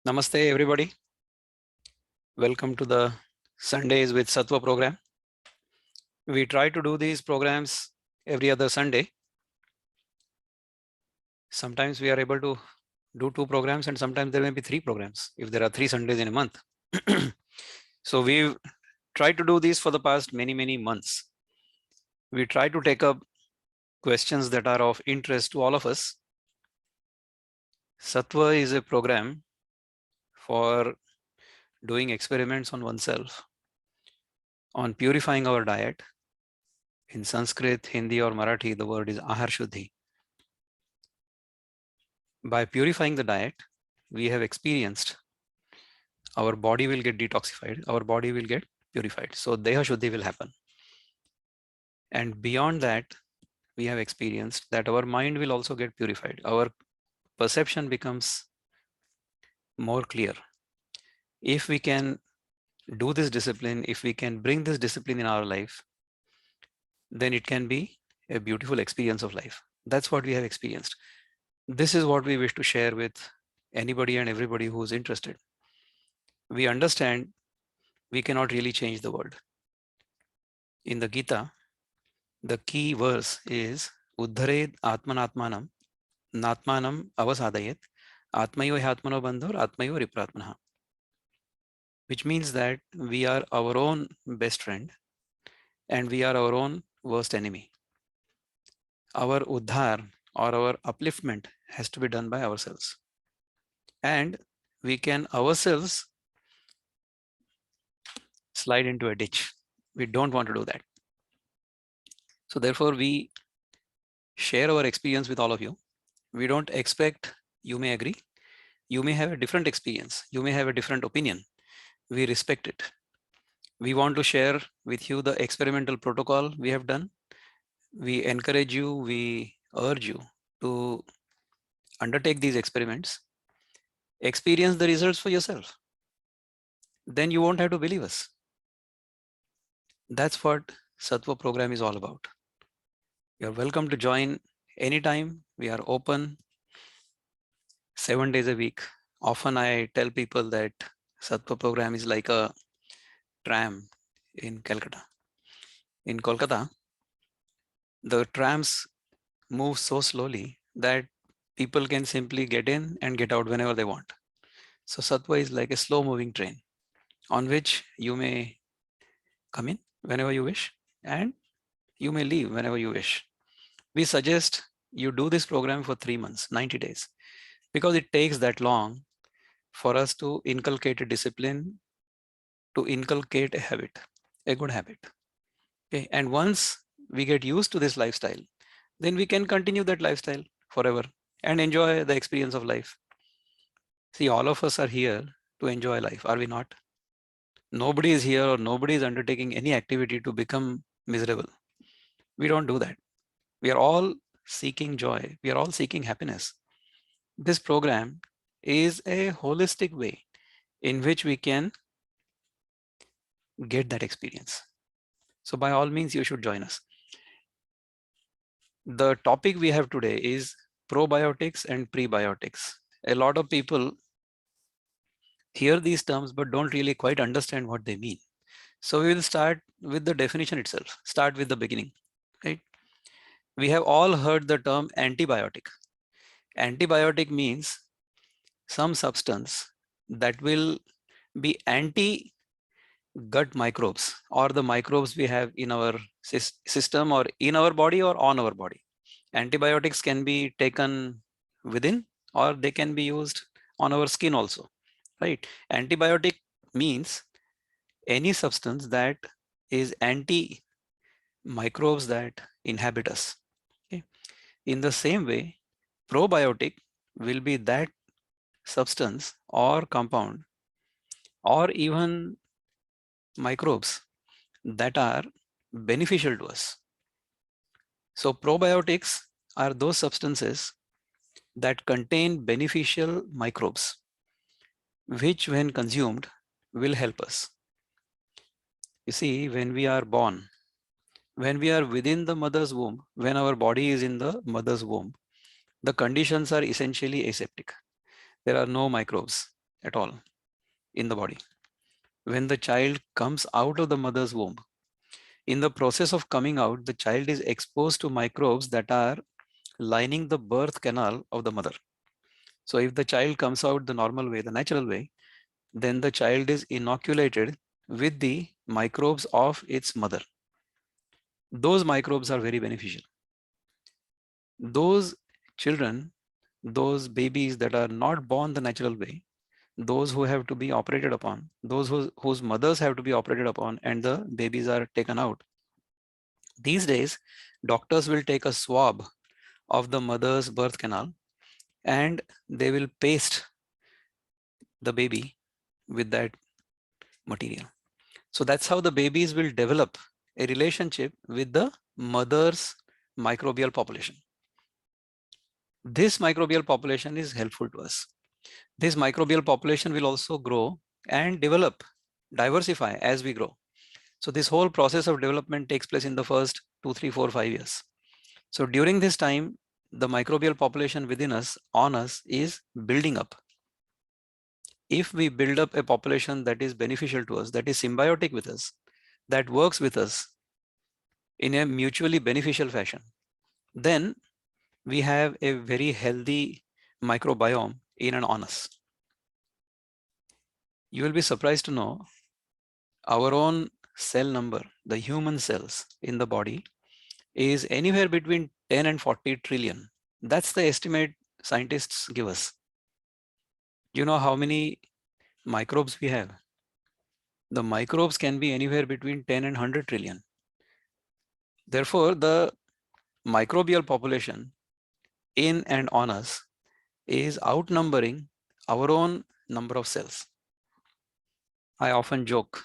Namaste, everybody. Welcome to the Sundays with Sattva program. We try to do these programs every other Sunday. Sometimes we are able to do 2 programs, and sometimes there may be 3 programs if there are 3 Sundays in a month. So we've tried to do these for the past many months. We try to take up questions that are of interest to all of us. Sattva is a program for doing experiments on oneself, on purifying our diet. In Sanskrit, Hindi or Marathi, the word is Ahar Shuddhi. By purifying the diet, we have experienced our body will get detoxified, our body will get purified. So Deha Shuddhi will happen. And beyond that, we have experienced that our mind will also get purified. Our perception becomes more clear. If we can do this discipline, if we can bring this discipline in our life, then it can be a beautiful experience of life. That's what we have experienced. This is what we wish to share with anybody and everybody who is interested. We understand we cannot really change the world. In the Gita, the key verse is Uddhared Atmanatmanam Natmanam Avasadayet Atmayo Hatmano Bandhur Atmayo Ripratmanaha, which means that we are our own best friend and we are our own worst enemy. Our Uddhar or our upliftment has to be done by ourselves. And we can ourselves slide into a ditch. We don't want to do that. So therefore, we share our experience with all of you. We don't expect you may agree. You may have a different experience. You may have a different opinion. We respect it. We want to share with you the experimental protocol we have done. We encourage you, we urge you to undertake these experiments, experience the results for yourself. Then you won't have to believe us. That's what Sattva program is all about. You're welcome to join anytime. We are open 7 days a week. Often I tell people that Sattva program is like a tram in Calcutta. In Kolkata, the trams move so slowly that people can simply get in and get out whenever they want. So Sattva is like a slow moving train on which you may come in whenever you wish and you may leave whenever you wish. We suggest you do this program for 3 months, 90 days, because it takes that long for us to inculcate a discipline, to inculcate a habit, a good habit. Okay. And once we get used to this lifestyle, then we can continue that lifestyle forever and enjoy the experience of life. See, all of us are here to enjoy life, are we not? Nobody is here or nobody is undertaking any activity to become miserable. We don't do that. We are all seeking joy. We are all seeking happiness. This program is a holistic way in which we can get that experience. So by all means, you should join us. The topic we have today is probiotics and prebiotics. A lot of people hear these terms but don't really quite understand what they mean. So we will start with the definition itself, start with the beginning, right? We have all heard the term antibiotic. Antibiotic means some substance that will be anti gut microbes or the microbes we have in our system or in our body or on our body. Antibiotics can be taken within or they can be used on our skin also, right? Antibiotic means any substance that is anti microbes that inhabit us. Okay. In the same way, probiotic will be that substance or compound or even microbes that are beneficial to us. So probiotics are those substances that contain beneficial microbes, which when consumed will help us. You see, when we are born, when we are within the mother's womb, when our body is in the mother's womb, the conditions are essentially aseptic. There are no microbes. at all in the body. When the child comes out of the mother's womb, in the process of coming out, the child is exposed to microbes that are lining the birth canal of the mother. So if the child comes out the normal way, the natural way, then the child is inoculated with the microbes of its mother. Those microbes are very beneficial. Those children, those babies that are not born the natural way, those who have to be operated upon, those whose mothers have to be operated upon, and the babies are taken out. These days, doctors will take a swab of the mother's birth canal and they will paste the baby with that material. So that's how the babies will develop a relationship with the mother's microbial population. This microbial population is helpful to us. This microbial population will also grow and develop, diversify as we grow. So this whole process of development takes place in the first 2, 3, 4, 5 years. So during this time, the microbial population within us, on us, is building up. If we build up a population that is beneficial to us, that is symbiotic with us, that works with us in a mutually beneficial fashion, then we have a very healthy microbiome in and on us. You will be surprised to know our own cell number, the human cells in the body, is anywhere between 10 and 40 trillion. That's the estimate scientists give us. You know how many microbes we have? The microbes can be anywhere between 10 and 100 trillion. Therefore, the microbial population in and on us is outnumbering our own number of cells. I often joke,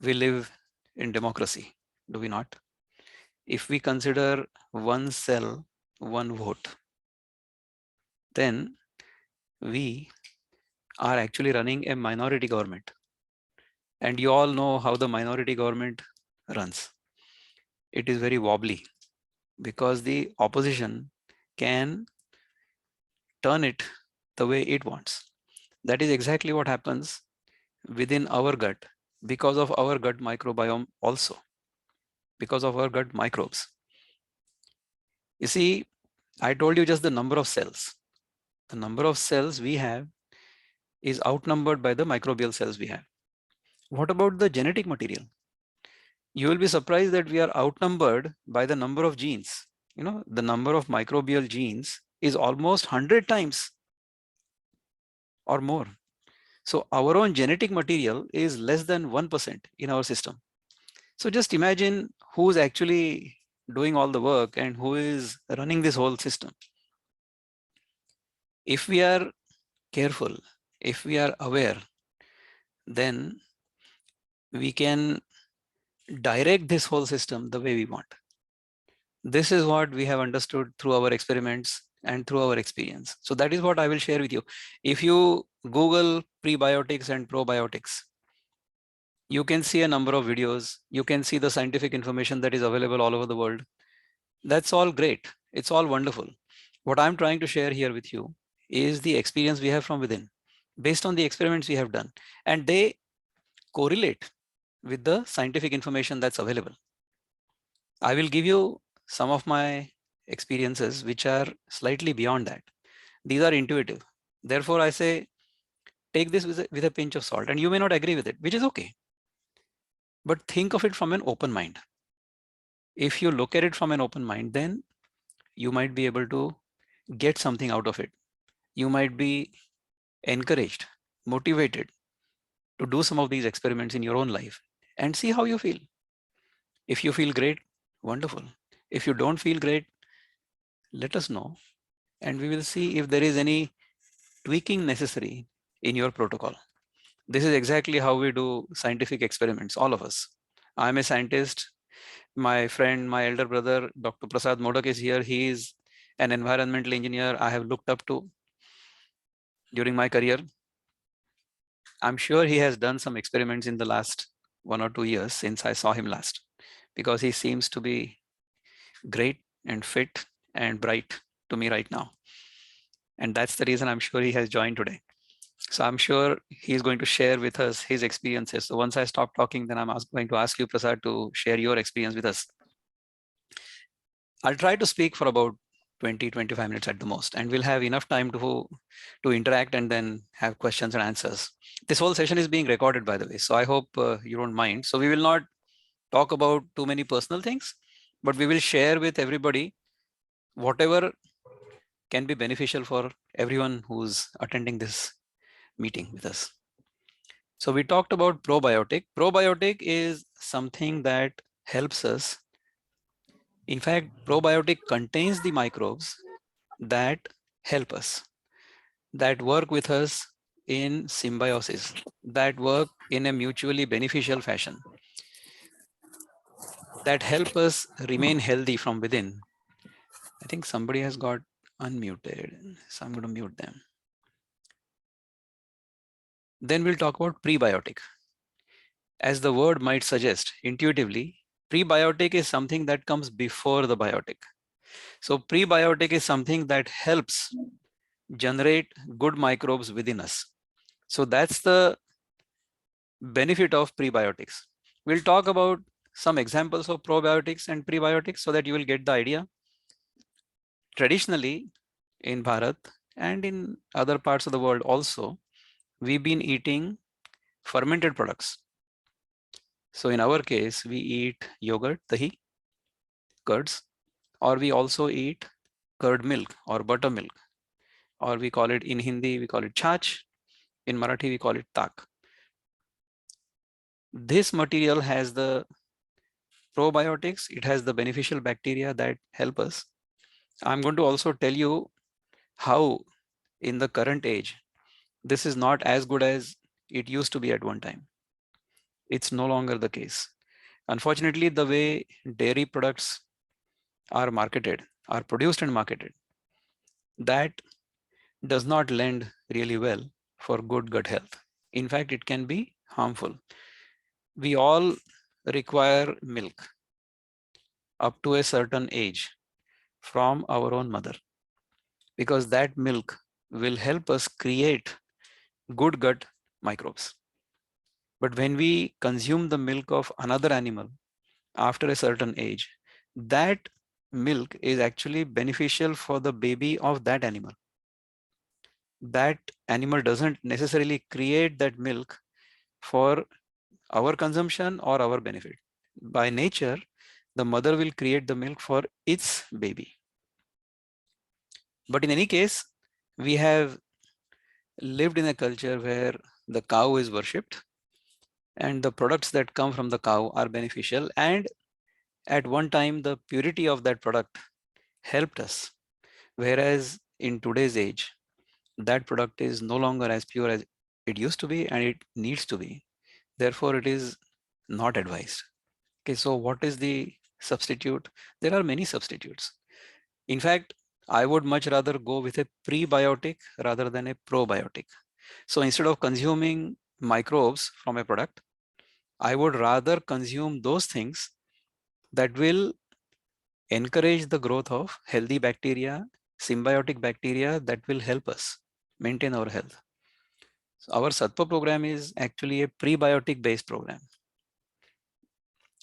we live in democracy, do we not? If we consider one cell, one vote, then we are actually running a minority government. And you all know how the minority government runs. It is very wobbly because the opposition can turn it the way it wants. That is exactly what happens within our gut because of our gut microbiome also, because of our gut microbes. You see, I told you just the number of cells. The number of cells we have is outnumbered by the microbial cells we have. What about the genetic material? You will be surprised that we are outnumbered by the number of genes. You know, the number of microbial genes is almost 100 times or more. So our own genetic material is less than 1% in our system. So just imagine who's actually doing all the work and who is running this whole system. If we are careful, if we are aware, then we can direct this whole system the way we want. This is what we have understood through our experiments and through our experience. So that is what I will share with you. If you Google prebiotics and probiotics, you can see a number of videos. You can see the scientific information that is available all over the world. That's all great. It's all wonderful. What I'm trying to share here with you is the experience we have from within, based on the experiments we have done, and they correlate with the scientific information that's available. I will give you some of my experiences which are slightly beyond that. These are intuitive. Therefore, I say, take this with a pinch of salt, and you may not agree with it, which is okay. But think of it from an open mind. If you look at it from an open mind, then you might be able to get something out of it. You might be encouraged, motivated to do some of these experiments in your own life and see how you feel. If you feel great, wonderful. If you don't feel great, let us know, and we will see if there is any tweaking necessary in your protocol. This is exactly how we do scientific experiments, all of us. I'm a scientist. My friend, my elder brother, Dr. Prasad Modak is here. He is an environmental engineer I have looked up to during my career. I'm sure he has done some experiments in the last 1 or 2 years since I saw him last, because he seems to be great and fit and bright to me right now. And that's the reason I'm sure he has joined today. So I'm sure he's going to share with us his experiences. So once I stop talking, then I'm going to ask you, Prasad, to share your experience with us. I'll try to speak for about 20-25 minutes at the most, and we'll have enough time to interact and then have questions and answers. This whole session is being recorded, by the way, so I hope you don't mind. So we will not talk about too many personal things, but we will share with everybody whatever can be beneficial for everyone who's attending this meeting with us. So we talked about probiotic. Probiotic is something that helps us. In fact, probiotic contains the microbes that help us, that work with us in symbiosis, that work in a mutually beneficial fashion, that help us remain healthy from within. I think somebody has got unmuted, so I'm going to mute them. Then we'll talk about prebiotic. As the word might suggest intuitively, prebiotic is something that comes before the biotic. So prebiotic is something that helps generate good microbes within us. So that's the benefit of prebiotics. We'll talk about some examples of probiotics and prebiotics so that you will get the idea. Traditionally, in Bharat and in other parts of the world also, we've been eating fermented products. So in our case, we eat yogurt, dahi, curds, or we also eat curd milk or buttermilk, or we call it in Hindi, we call it chach. In Marathi, we call it tak. This material has the probiotics. It has the beneficial bacteria that help us. I'm going to also tell you how in the current age, this is not as good as it used to be at one time. It's no longer the case. Unfortunately, the way dairy products are marketed, are produced and marketed, that does not lend really well for good gut health. In fact, it can be harmful. We all require milk up to a certain age from our own mother, because that milk will help us create good gut microbes. But when we consume the milk of another animal after a certain age, that milk is actually beneficial for the baby of that animal. That animal doesn't necessarily create that milk for our consumption or our benefit. By nature, the mother will create the milk for its baby. But in any case, we have lived in a culture where the cow is worshipped and the products that come from the cow are beneficial, and at one time the purity of that product helped us, whereas in today's age that product is no longer as pure as it used to be and it needs to be. Therefore it is not advised. Okay, so what is the substitute? There are many substitutes. In fact, I would much rather go with a prebiotic rather than a probiotic. So instead of consuming microbes from a product, I would rather consume those things that will encourage the growth of healthy bacteria, symbiotic bacteria that will help us maintain our health. So our Sattva program is actually a prebiotic based program.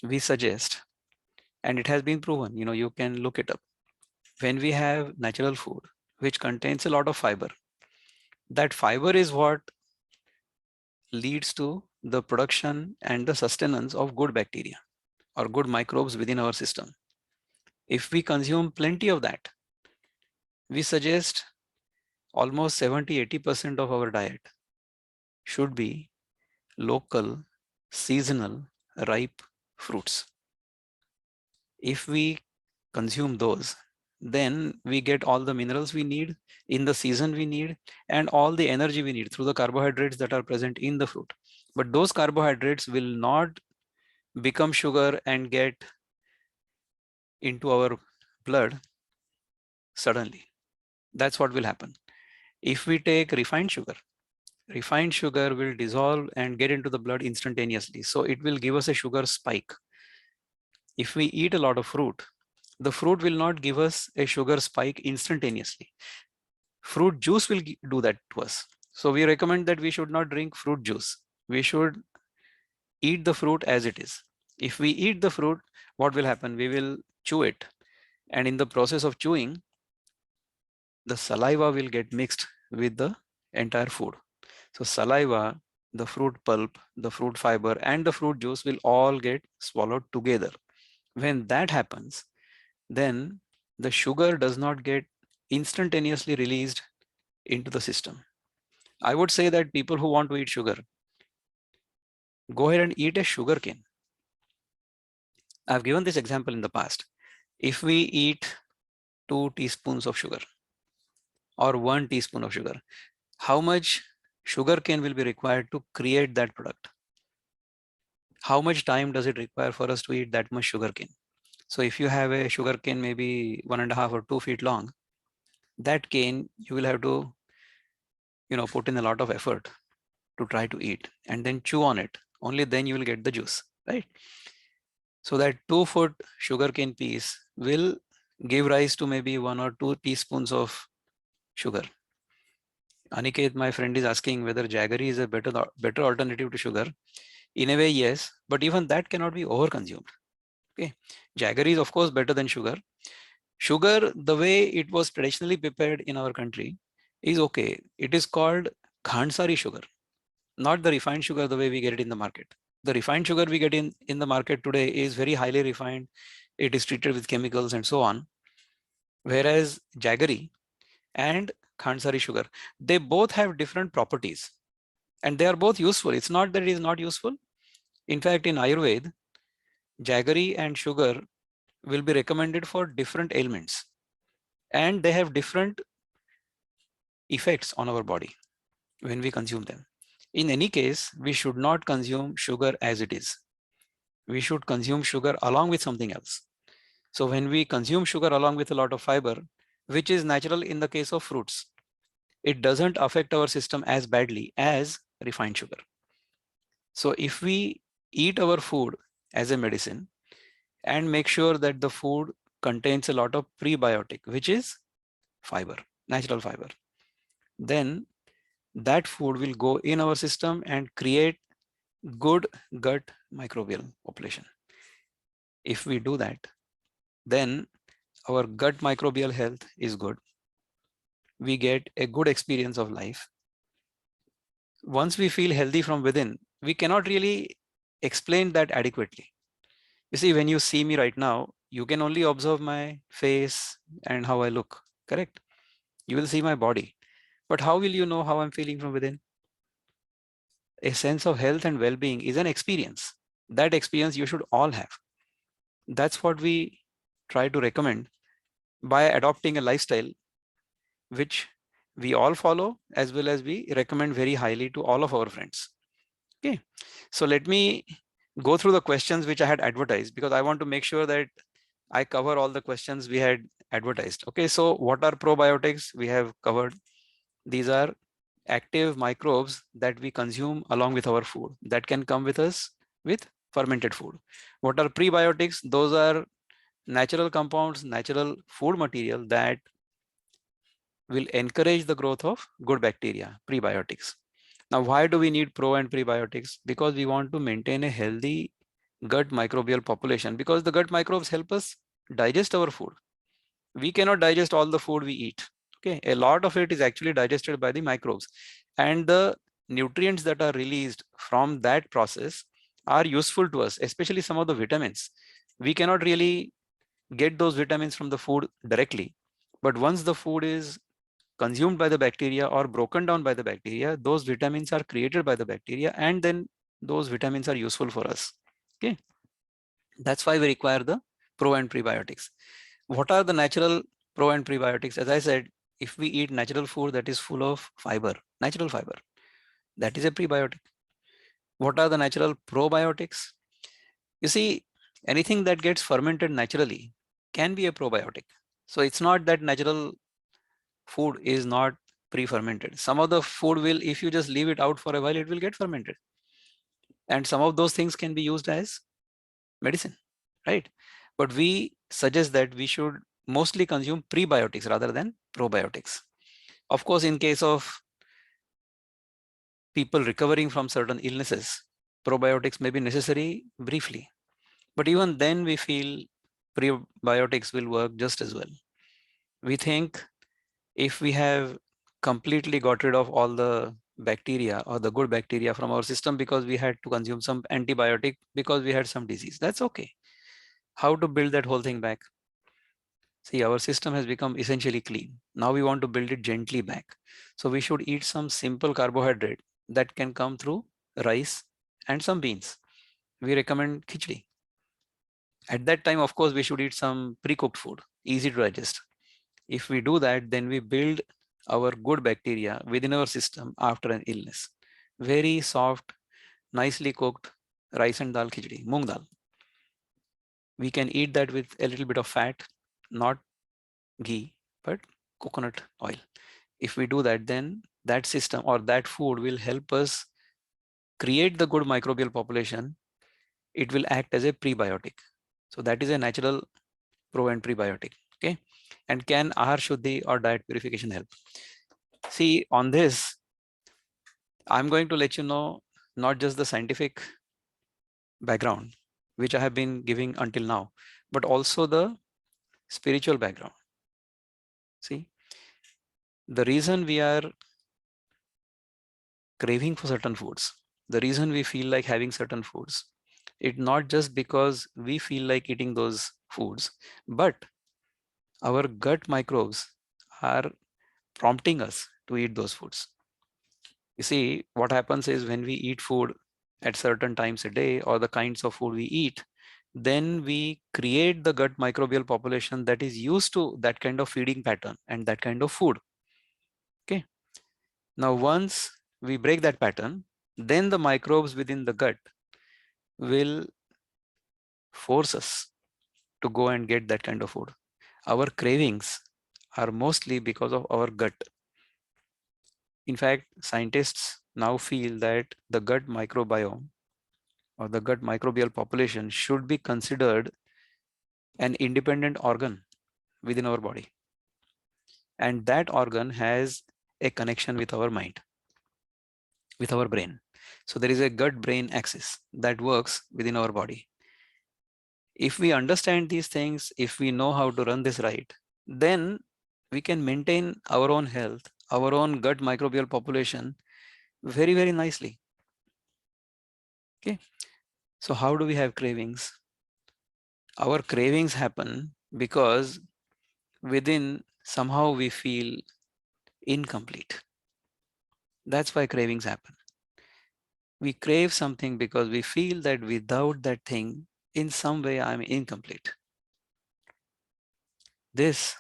We suggest, and it has been proven, you can look it up. When we have natural food, which contains a lot of fiber, that fiber is what leads to the production and the sustenance of good bacteria or good microbes within our system. If we consume plenty of that, we suggest almost 70-80% of our diet should be local, seasonal, ripe fruits. If we consume those, then we get all the minerals we need in the season we need and all the energy we need through the carbohydrates that are present in the fruit. But those carbohydrates will not become sugar and get into our blood suddenly. That's what will happen. If we take refined sugar will dissolve and get into the blood instantaneously. So it will give us a sugar spike. If we eat a lot of fruit, the fruit will not give us a sugar spike instantaneously. Fruit juice will do that to us. So we recommend that we should not drink fruit juice. We should eat the fruit as it is. If we eat the fruit, what will happen? We will chew it. And in the process of chewing, the saliva will get mixed with the entire food. So saliva, the fruit pulp, the fruit fiber, and the fruit juice will all get swallowed together. When that happens, then the sugar does not get instantaneously released into the system. I would say that people who want to eat sugar, go ahead and eat a sugar cane. I've given this example in the past. If we eat 2 teaspoons of sugar or 1 teaspoon of sugar, how much sugar cane will be required to create that product? How much time does it require for us to eat that much sugar cane? So if you have a sugar cane maybe 1.5 or 2 feet long, that cane you will have to, put in a lot of effort to try to eat and then chew on it. Only then you will get the juice, right? So that 2-foot sugarcane piece will give rise to maybe 1 or 2 teaspoons of sugar. Aniket, my friend, is asking whether jaggery is a better alternative to sugar. In a way, yes, but even that cannot be overconsumed. Okay, jaggery is of course better than sugar. Sugar, the way it was traditionally prepared in our country, is okay. It is called khandsari sugar, not the refined sugar the way we get it in the market. The refined sugar we get in the market today is very highly refined. It is treated with chemicals and so on. Whereas jaggery and khandsari sugar, they both have different properties and they are both useful. It's not that it is not useful. In fact, in Ayurveda, jaggery and sugar will be recommended for different ailments and they have different effects on our body when we consume them. In any case, we should not consume sugar as it is. We should consume sugar along with something else. So when we consume sugar along with a lot of fiber, which is natural in the case of fruits, it doesn't affect our system as badly as refined sugar. So if we eat our food as a medicine and make sure that the food contains a lot of prebiotic, which is fiber, natural fiber, then that food will go in our system and create good gut microbial population. If we do that, then our gut microbial health is good. We get a good experience of life. Once we feel healthy from within, we cannot really explain that adequately. You see, when you see me right now, you can only observe my face and how I look, correct? You will see my body. But how will you know how I'm feeling from within? A sense of health and well-being is an experience. That experience you should all have. That's what we try to recommend by adopting a lifestyle which we all follow, as well as we recommend very highly to all of our friends. Okay, so let me go through the questions which I had advertised because I want to make sure that I cover all the questions we had advertised. Okay, so what are probiotics? We have covered. These are active microbes that we consume along with our food that can come with us with fermented food. What are prebiotics? Those are natural compounds, natural food material that will encourage the growth of good bacteria, prebiotics. Now, why do we need pro and prebiotics? Because we want to maintain a healthy gut microbial population, because the gut microbes help us digest our food. We cannot digest all the food we eat. Okay, a lot of it is actually digested by the microbes, and the nutrients that are released from that process are useful to us, especially some of the vitamins. We cannot really get those vitamins from the food directly, but once the food is consumed by the bacteria or broken down by the bacteria, those vitamins are created by the bacteria and then those vitamins are useful for us. Okay, that's why we require the pro and prebiotics. What are the natural pro and prebiotics? As I said, if we eat natural food that is full of fiber, natural fiber, that is a prebiotic. What are the natural probiotics? You see, anything that gets fermented naturally can be a probiotic. So it's not that natural food is not pre-fermented. Some of the food will, if you just leave it out for a while, it will get fermented. And some of those things can be used as medicine, right? But we suggest that we should mostly consume prebiotics rather than probiotics. Of course, in case of people recovering from certain illnesses, probiotics may be necessary briefly. But even then, we feel prebiotics will work just as well. We think if we have completely got rid of all the bacteria or the good bacteria from our system because we had to consume some antibiotic because we had some disease, that's okay. How to build that whole thing back? See, our system has become essentially clean. Now we want to build it gently back. So we should eat some simple carbohydrate that can come through rice and some beans. We recommend khichdi. At that time, of course, we should eat some pre-cooked food, easy to digest. If we do that, then we build our good bacteria within our system after an illness. Very soft, nicely cooked rice and dal khichdi, moong dal. We can eat that with a little bit of fat, not ghee, but coconut oil. If we do that, then that system or that food will help us create the good microbial population. It will act as a prebiotic. So that is a natural pro and prebiotic. Okay. And can Ahar Shuddhi or diet purification help? See, on this, I'm going to let you know not just the scientific background, which I have been giving until now, but also the spiritual background. See, the reason we are craving for certain foods, the reason we feel like having certain foods, it's not just because we feel like eating those foods, but our gut microbes are prompting us to eat those foods. You see, what happens is when we eat food at certain times a day or the kinds of food we eat, then we create the gut microbial population that is used to that kind of feeding pattern and that kind of food. Okay. Now, once we break that pattern, then the microbes within the gut will force us to go and get that kind of food. Our cravings are mostly because of our gut. In fact, scientists now feel that the gut microbiome or the gut microbial population should be considered an independent organ within our body. And that organ has a connection with our mind, with our brain. So there is a gut brain axis that works within our body. If we understand these things, if we know how to run this right, then we can maintain our own health, our own gut microbial population very, very nicely. Okay. So how do we have cravings? Our cravings happen because within somehow we feel incomplete. That's why cravings happen. We crave something because we feel that without that thing, in some way, I'm incomplete. This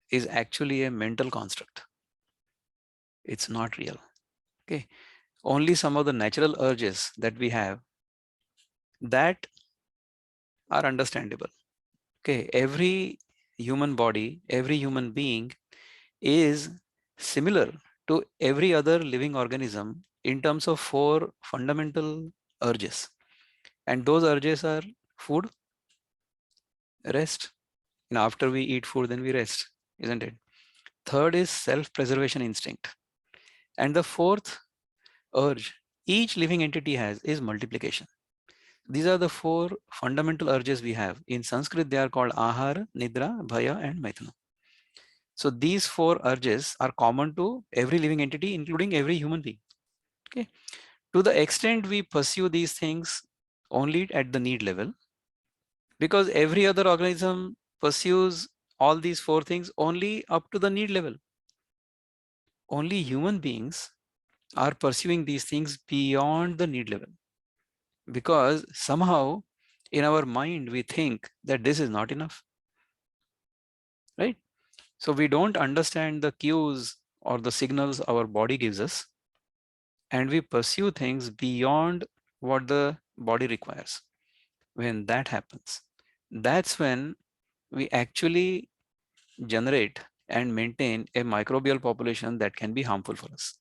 is actually a mental construct. It's not real. Okay. Only some of the natural urges that we have that are understandable. Okay. Every human body, every human being is similar to every other living organism in terms of 4 fundamental urges. And those urges are food, rest. And after we eat food, then we rest, isn't it? Third is self-preservation instinct. And the fourth urge each living entity has is multiplication. These are the 4 fundamental urges we have. In Sanskrit, they are called Ahara, Nidra, Bhaya, and Maithuna. So these 4 urges are common to every living entity, including every human being. Okay. To the extent we pursue these things only at the need level, because every other organism pursues all these 4 things only up to the need level. Only human beings are pursuing these things beyond the need level, because somehow in our mind we think that this is not enough, right? So we don't understand the cues or the signals our body gives us, and we pursue things beyond what the body requires. When that happens, that's when we actually generate and maintain a microbial population that can be harmful for us.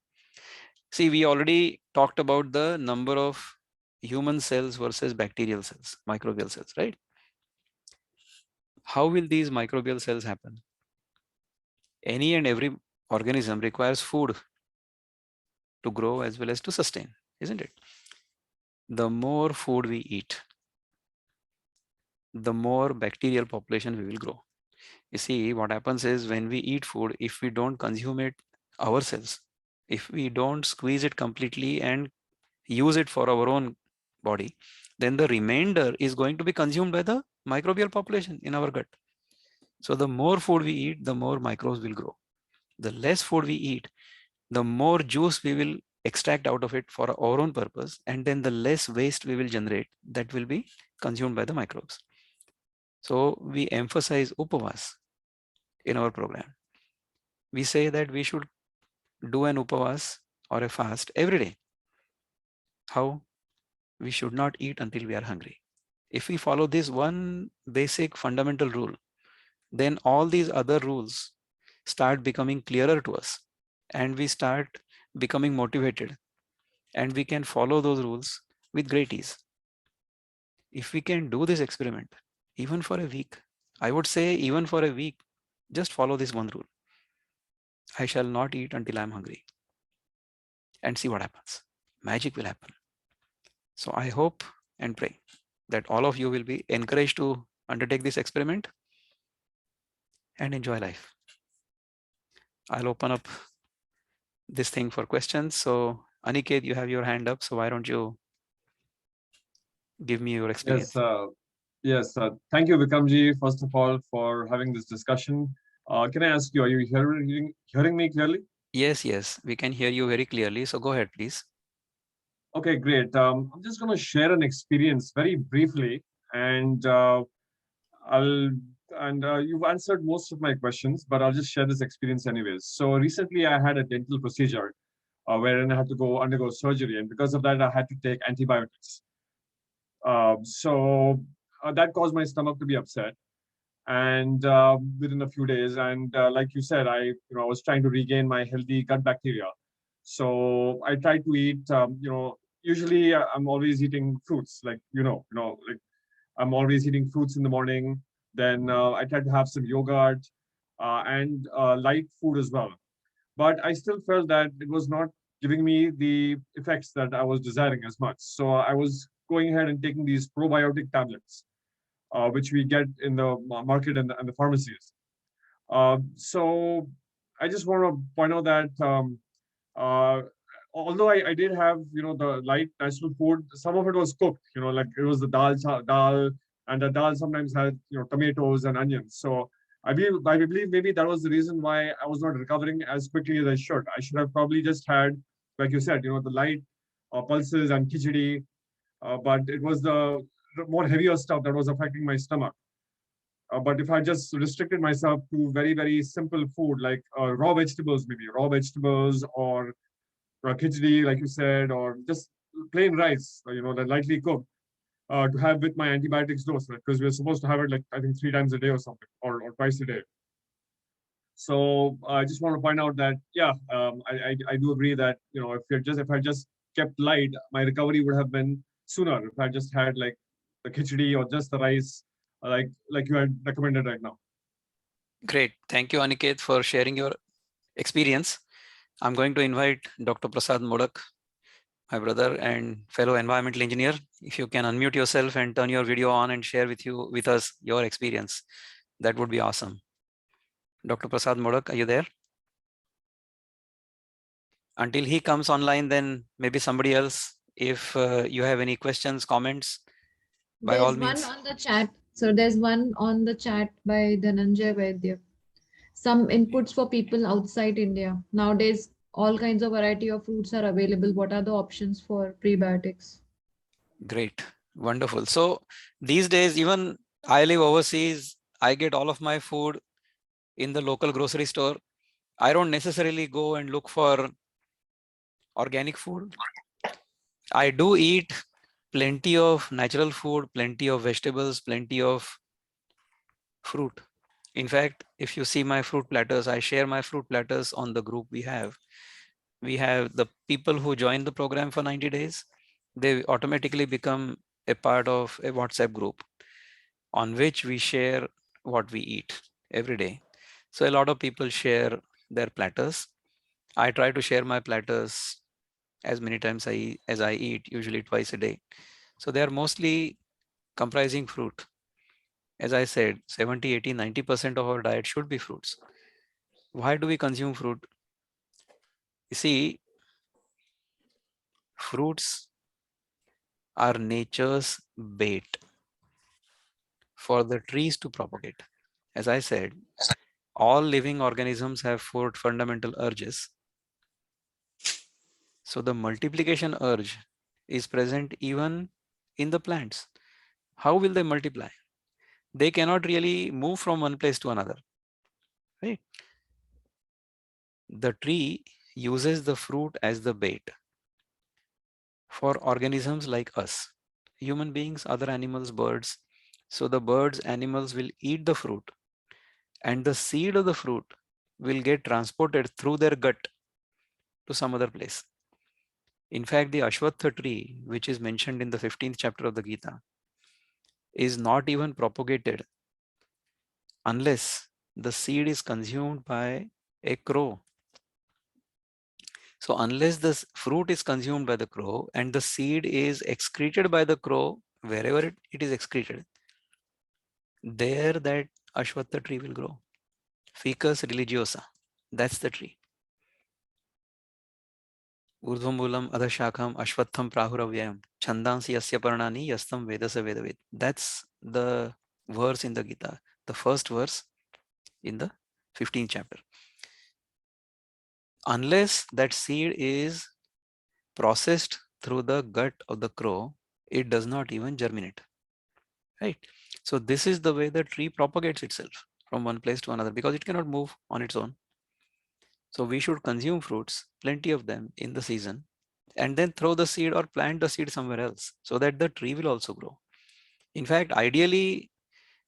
See, we already talked about the number of human cells versus bacterial cells, microbial cells, right? How will these microbial cells happen? Any and every organism requires food. to grow as well as to sustain, isn't it? The more food we eat, the more bacterial population we will grow. You see, what happens is when we eat food, if we don't consume it ourselves, if we don't squeeze it completely and use it for our own body, then the remainder is going to be consumed by the microbial population in our gut. So the more food we eat, the more microbes will grow. The less food we eat, the more juice we will extract out of it for our own purpose, and then the less waste we will generate that will be consumed by the microbes. So we emphasize upavas in our program. We say that we should do an upavas or a fast every day. How? We should not eat until we are hungry. If we follow this one basic fundamental rule, then all these other rules start becoming clearer to us, and we start becoming motivated, and we can follow those rules with great ease. If we can do this experiment even for a week, I would say even for a week, just follow this one rule. I shall not eat until I'm hungry, and see what happens. Magic will happen. So I hope and pray that all of you will be encouraged to undertake this experiment and enjoy life. I'll open up this thing for questions. So Aniket, you have your hand up. So why don't you give me your experience? Yes. Thank you, Vikamji, first of all, for having this discussion. Can I ask you, are you hearing me clearly? Yes, we can hear you very clearly. So go ahead, please. Okay, great. I'm just going to share an experience very briefly, and I'll you've answered most of my questions, but I'll just share this experience anyways. So recently, I had a dental procedure wherein I had to go undergo surgery, and because of that, I had to take antibiotics. So that caused my stomach to be upset, and within a few days, and like you said, I was trying to regain my healthy gut bacteria. So I tried to eat. Usually I'm always eating fruits, like like I'm always eating fruits in the morning. Then I try to have some yogurt and light food as well. But I still felt that it was not giving me the effects that I was desiring as much. So I was going ahead and taking these probiotic tablets, which we get in the market and the pharmacies. So I just want to point out that uh, although I did have the light natural food, some of it was cooked. Like it was the dal, and the dal sometimes had tomatoes and onions. So I believe maybe that was the reason why I was not recovering as quickly as I should. I should have probably just had, like you said, the light pulses and khichdi, but it was the more heavier stuff that was affecting my stomach. But if I just restricted myself to very, very simple food like raw vegetables, maybe raw vegetables or khichdi, like you said, or just plain rice, that lightly cooked, to have with my antibiotics dose, because we're supposed to have it like I think 3 times a day or something, or twice a day. So I just want to point out that yeah, I do agree that if I just kept light, my recovery would have been sooner if I just had like the khichdi or just the rice, like you had recommended right now. Great. Thank you, Aniket, for sharing your experience. I'm going to invite Dr. Prasad Modak, my brother and fellow environmental engineer. If you can unmute yourself and turn your video on and share with us your experience, that would be awesome. Dr. Prasad Modak, are you there? Until he comes online, then maybe somebody else. If you have any questions, comments, by all There's one means. on the chat. So there's one on the chat by Dhananjay Vaidya. Some inputs for people outside India. Nowadays, all kinds of variety of fruits are available. What are the options for prebiotics? Great, wonderful. So these days, even I live overseas, I get all of my food in the local grocery store. I don't necessarily go and look for organic food. I do eat plenty of natural food, plenty of vegetables, plenty of fruit. In fact, if you see my fruit platters, I share my fruit platters on the group we have. We have the people who join the program for 90 days. They automatically become a part of a WhatsApp group on which we share what we eat every day. So a lot of people share their platters. I try to share my platters as many times as I eat, usually twice a day. So they are mostly comprising fruit. As I said, 70, 80, 90% of our diet should be fruits. Why do we consume fruit? You see, fruits are nature's bait for the trees to propagate. As I said, all living organisms have four fundamental urges. So the multiplication urge is present even in the plants. How will they multiply? They cannot really move from one place to another, right? The tree uses the fruit as the bait for organisms like us, human beings, other animals, birds. So the birds, animals will eat the fruit, and the seed of the fruit will get transported through their gut to some other place. In fact, the Ashwatha tree, which is mentioned in the 15th chapter of the Gita, is not even propagated unless the seed is consumed by a crow. So unless the fruit is consumed by the crow and the seed is excreted by the crow, wherever it is excreted, there that Ashwatha tree will grow. Ficus religiosa, that's the tree. Urdhvamulam adhashakam ashwatham prahuravyayam chandansi yasya parnani yastam vedasa vedavid. That's the verse in the Gita, the first verse in the 15th chapter. Unless that seed is processed through the gut of the crow, it does not even germinate, right? So this is the way the tree propagates itself from one place to another, because it cannot move on its own. So we should consume fruits, plenty of them in the season, and then throw the seed or plant the seed somewhere else so that the tree will also grow. In fact, ideally,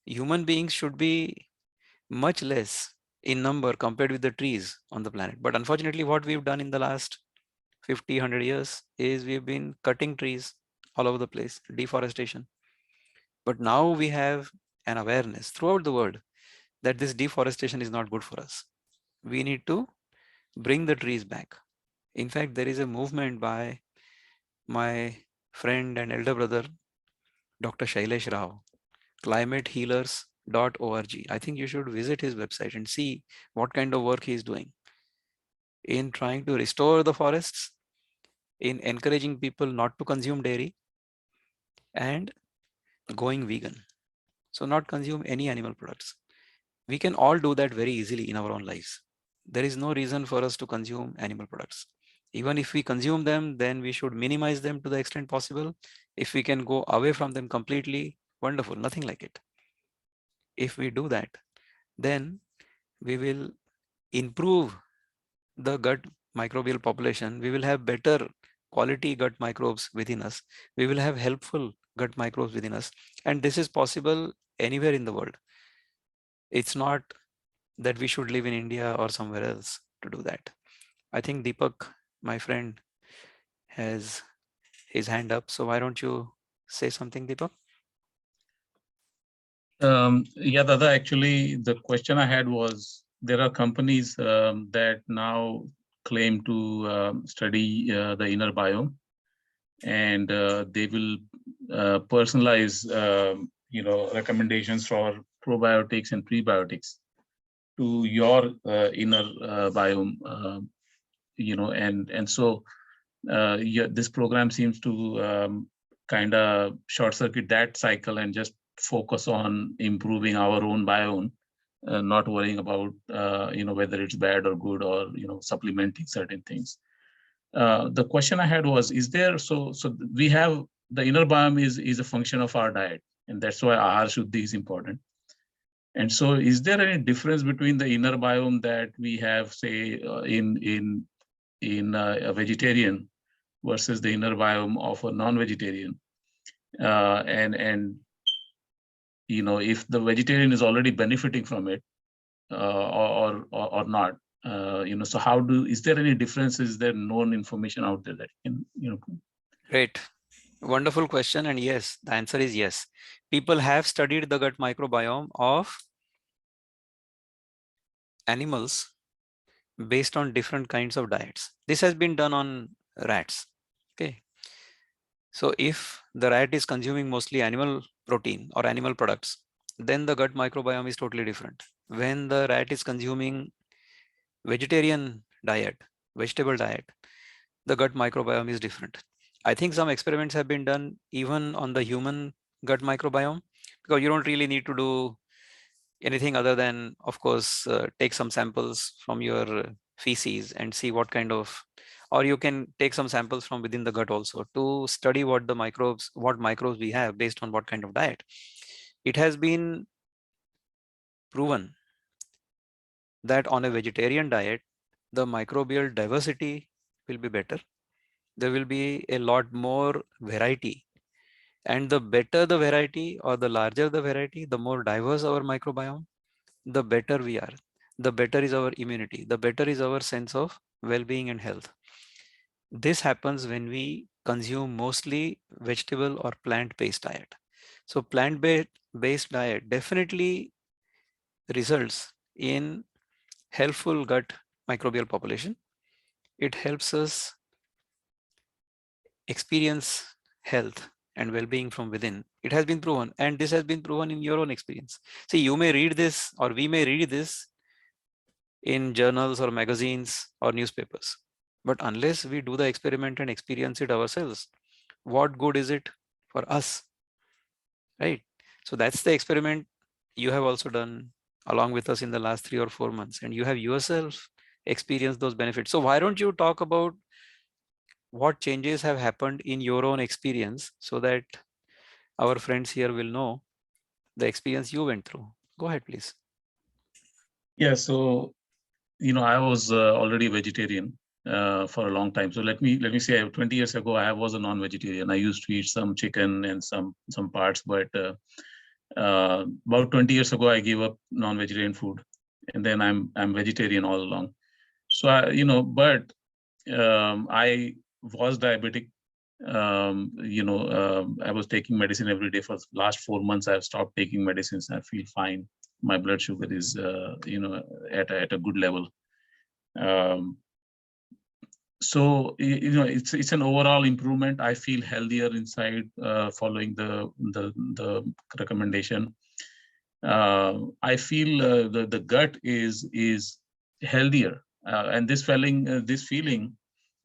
human beings should be much less in number compared with the trees on the planet. But unfortunately, what we've done in the last 50, 100 years is we've been cutting trees all over the place, deforestation. But now we have an awareness throughout the world that this deforestation is not good for us. We need to bring the trees back. In fact, there is a movement by my friend and elder brother, Dr. Shailesh Rao, climatehealers.org. I think you should visit his website and see what kind of work he is doing in trying to restore the forests, in encouraging people not to consume dairy, and going vegan. So not consume any animal products. We can all do that very easily in our own lives. There is no reason for us to consume animal products. Even if we consume them, then we should minimize them to the extent possible. If we can go away from them completely, wonderful, nothing like it. If we do that, then we will improve the gut microbial population. We will have better quality gut microbes within us. We will have helpful gut microbes within us. And this is possible anywhere in the world. It's not that we should live in India or somewhere else to do that. I think Deepak, my friend, has his hand up. So why don't you say something, Deepak? Yeah, Dada, actually, the question I had was, there are companies that now claim to study the inner biome, and they will personalize, recommendations for probiotics and prebiotics to your inner biome, and so yeah, this program seems to kind of short circuit that cycle and just focus on improving our own biome, not worrying about whether it's bad or good, or supplementing certain things. The question I had was, is there, so we have the inner biome is a function of our diet, and that's why Ahar Shuddhi is important. And so is there any difference between the inner biome that we have, say, in a vegetarian versus the inner biome of a non-vegetarian? And if the vegetarian is already benefiting from it, or not, so how is there any difference? Is there known information out there that can, Great. Wonderful question. And yes, the answer is yes. People have studied the gut microbiome of animals based on different kinds of diets. This has been done on rats. Okay. So if the rat is consuming mostly animal protein or animal products, then the gut microbiome is totally different. When the rat is consuming vegetarian diet, vegetable diet, the gut microbiome is different. I think some experiments have been done even on the human gut microbiome, because you don't really need to do anything other than, of course, take some samples from your feces and see what kind of, or you can take some samples from within the gut also to study what microbes we have based on what kind of diet. It has been proven that on a vegetarian diet, the microbial diversity will be better. There will be a lot more variety. And the better the variety or the larger the variety, the more diverse our microbiome, the better we are. The better is our immunity. The better is our sense of well-being and health. This happens when we consume mostly vegetable or plant-based diet. So plant-based diet definitely results in helpful gut microbial population. It helps us experience health and well-being from within. It has been proven, and this has been proven in your own experience. See, you may read this, or we may read this in journals or magazines or newspapers, but unless we do the experiment and experience it ourselves, what good is it for us, right? So that's the experiment you have also done along with us in the last 3 or 4 months, and you have yourself experienced those benefits. So why don't you talk about what changes have happened in your own experience, so that our friends here will know the experience you went through? Go ahead, please. Yeah, so I was already vegetarian for a long time. So let me say, 20 years ago, I was a non-vegetarian. I used to eat some chicken and some parts, but about 20 years ago, I gave up non-vegetarian food, and then I'm vegetarian all along. So I was diabetic. I was taking medicine every day for the last 4 months. I've stopped taking medicines. I feel fine. My blood sugar is at a good level. So it's an overall improvement. I feel healthier inside following the recommendation. I feel the gut is healthier, and this feeling,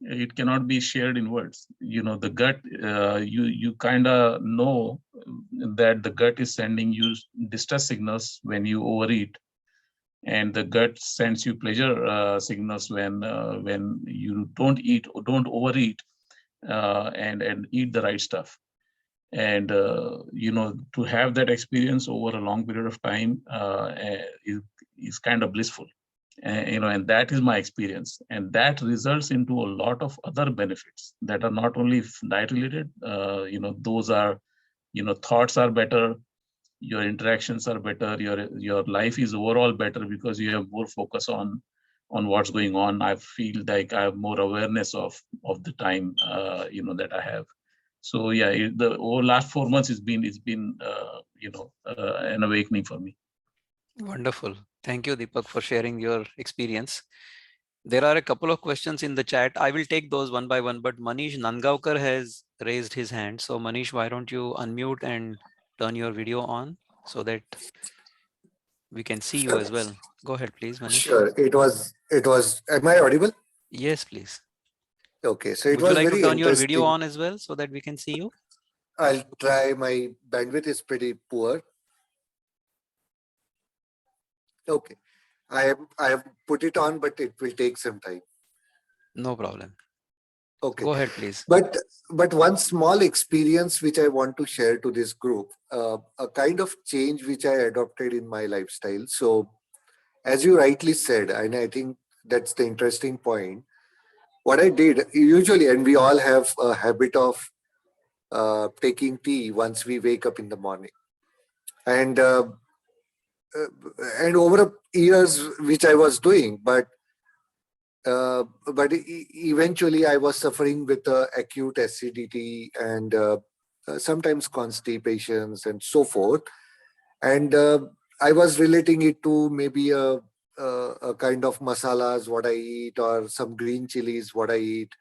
it cannot be shared in words. The gut, you kind of know that the gut is sending you distress signals when you overeat, and the gut sends you pleasure signals when you don't overeat, and eat the right stuff. And to have that experience over a long period of time is kind of blissful. And that is my experience, and that results into a lot of other benefits that are not only diet related. Those are, thoughts are better, your interactions are better, your life is overall better, because you have more focus on what's going on. I feel like I have more awareness of the time that I have. So yeah, the over last 4 months it's been an awakening for me. Wonderful. Thank you, Deepak, for sharing your experience. There are a couple of questions in the chat. I will take those one by one, but Manish Nangaonkar has raised his hand. So Manish, why don't you unmute and turn your video on so that we can see you as well. Go ahead, please, Manish. Sure. It was, am I audible? Yes, please. Okay. So it Would you was like very to turn your interesting. video on as well so that we can see you? I'll try. My bandwidth is pretty poor. Okay. I have put it on, but it will take some time. No problem. Okay. Go ahead, please. But one small experience which I want to share to this group, a kind of change which I adopted in my lifestyle. So as you rightly said, and I think that's the interesting point, what I did usually, and we all have a habit of taking tea once we wake up in the morning. And over years, which I was doing, but eventually I was suffering with acute acidity and sometimes constipations and so forth. And I was relating it to maybe a kind of masalas what I eat, or some green chilies what I eat,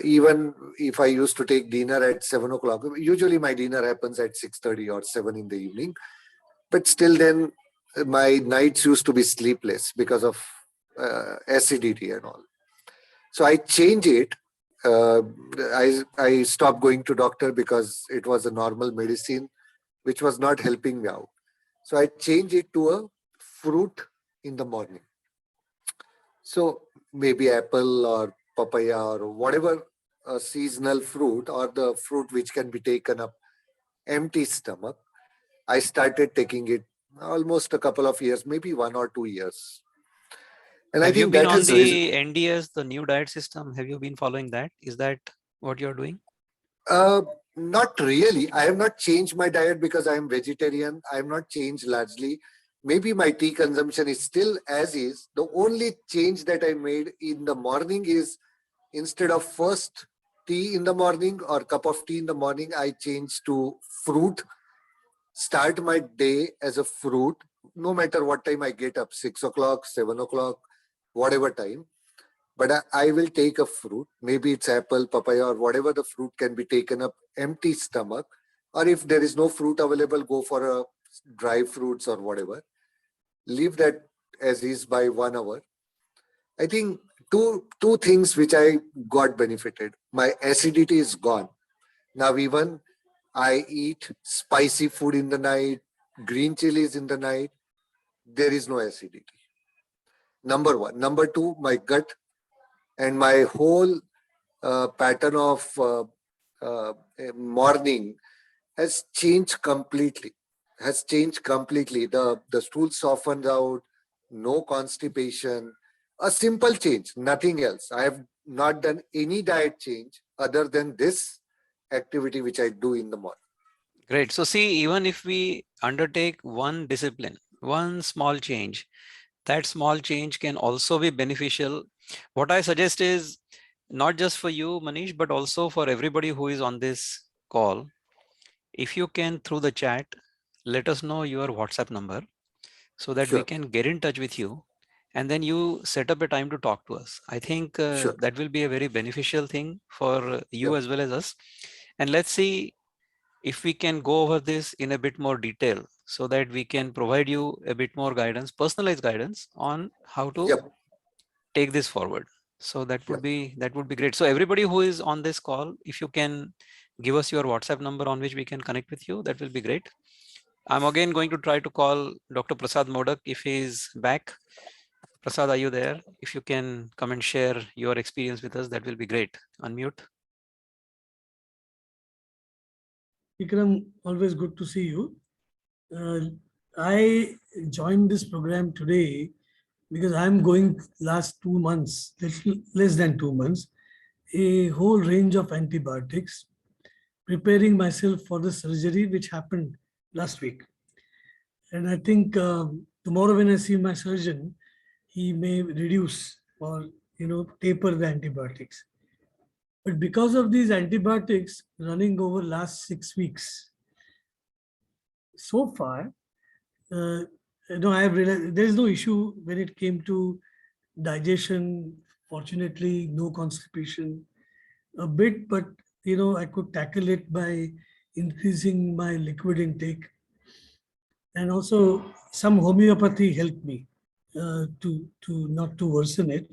Even if I used to take dinner at 7 o'clock, usually my dinner happens at 6:30 or 7 in the evening. But still then my nights used to be sleepless because of acidity and all. So I changed it. I stopped going to doctor because it was a normal medicine which was not helping me out. So I changed it to a fruit in the morning. So maybe apple or papaya or whatever seasonal fruit or the fruit which can be taken up empty stomach. I started taking it almost a couple of years, maybe 1 or 2 years. And I Have you think been that on has the NDS, the new diet system? Have you been following that? Is that what you're doing? not really. I have not changed my diet because I am vegetarian. I have not changed largely. Maybe my tea consumption is still as is. The only change that I made in the morning is instead of first tea in the morning or cup of tea in the morning, I changed to fruit. Start my day as a fruit, no matter what time I get up, 6 o'clock, 7 o'clock, whatever time. But I will take a fruit, maybe it's apple, papaya, or whatever the fruit can be taken up empty stomach. Or if there is no fruit available, go for a dry fruits or whatever. Leave that as is by 1 hour. I think two things which I got benefited. My acidity is gone. Now even I eat spicy food in the night, green chilies in the night, there is no acidity. Number one. Number two, my gut and my whole pattern of morning has changed completely. The stool softens out, no constipation, a simple change, nothing else. I have not done any diet change other than this activity which I do in the morning. Great. So see, even if we undertake one discipline, one small change, that small change can also be beneficial. What I suggest is not just for you, Manish, but also for everybody who is on this call. If you can, through the chat, let us know your WhatsApp number so that we Sure, can get in touch with you, and then you set up a time to talk to us. I think sure. that will be a very beneficial thing for you Yep. as well as us. And let's see if we can go over this in a bit more detail so that we can provide you a bit more guidance, personalized guidance on how to Yep. take this forward. So that Yep. would be great. So everybody who is on this call, if you can give us your WhatsApp number on which we can connect with you, that will be great. I'm again going to try to call Dr. Prasad Modak if he is back. Prasad, are you there? If you can come and share your experience with us, that will be great. Unmute. Vikram, always good to see you. I joined this program today because I'm going last 2 months, little less than 2 months, a whole range of antibiotics, preparing myself for the surgery which happened last week. And I think tomorrow when I see my surgeon, he may reduce or taper the antibiotics. But because of these antibiotics running over last 6 weeks, so far, I have realized there is no issue when it came to digestion. Fortunately, no constipation. A bit, but I could tackle it by increasing my liquid intake, and also some homeopathy helped me to not to worsen it.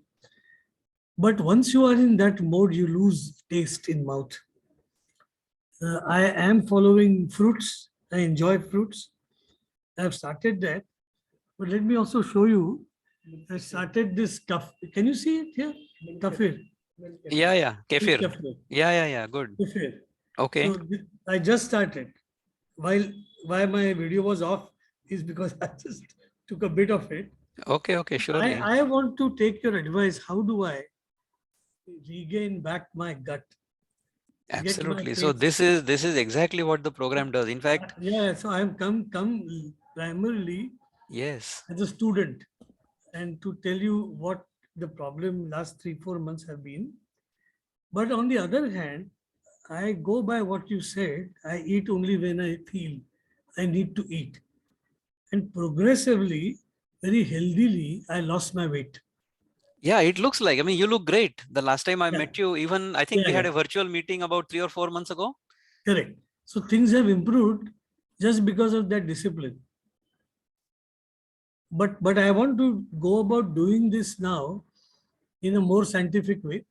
But once you are in that mode, you lose taste in mouth. I am following fruits. I enjoy fruits. I have started that. But let me also show you. I started this stuff. Can you see it here? Kefir. Yeah. Kefir. Kefir. Yeah. Good. Kefir. Okay. So I just started. Why my video was off is because I just took a bit of it. Okay. Surely. I want to take your advice. How do I regain back my gut? Get my Absolutely. So taste? this is exactly what the program does. In fact, Yeah. So I have come primarily yes. as a student, and to tell you what the problem last 3-4 months have been. But on the other hand, I go by what you said. I eat only when I feel I need to eat. And progressively, very healthily, I lost my weight. Yeah, it looks like, I mean, you look great. The last time I Yeah. met you, even I think Yeah, we had yeah. a virtual meeting about 3 or 4 months ago. Correct. So things have improved just because of that discipline. But I want to go about doing this now in a more scientific way.